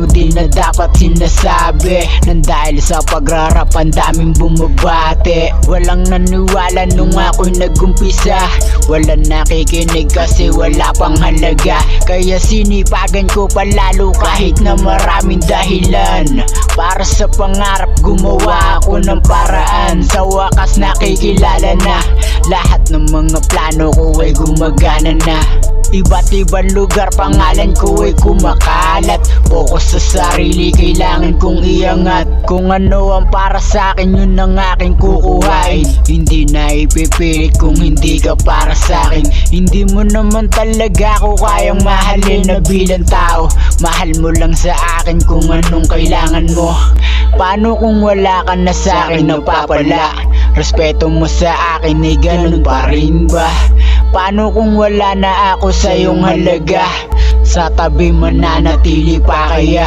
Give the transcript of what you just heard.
Di na dapat sinasabi nang dahil sa pagrarap ang daming bumabate. Walang naniwala nung ako'y nagumpisa, walang nakikinig kasi wala pang halaga. Kaya sinipagan ko palalo kahit na maraming dahilan. Para sa pangarap gumawa ako ng paraan. Sa wakas nakikilala na lahat ng mga plano ko ay gumagana na. Iba't ibang lugar pangalan ko ay kumakalat. Focus sa sarili kailangan kong iangat. Kung ano ang para sa akin yun ang aking kukuhain. Hindi na ipipilit kung hindi ka para sa akin. Hindi mo naman talaga ako kayang mahalin na bilang tao. Mahal mo lang sa akin kung anong kailangan mo. Paano kung wala ka na sa akin napapala? Respeto mo sa akin ay ganun pa rin ba? Paano kung wala na ako sa iyong halaga? Sa tabi mananatili pa kaya?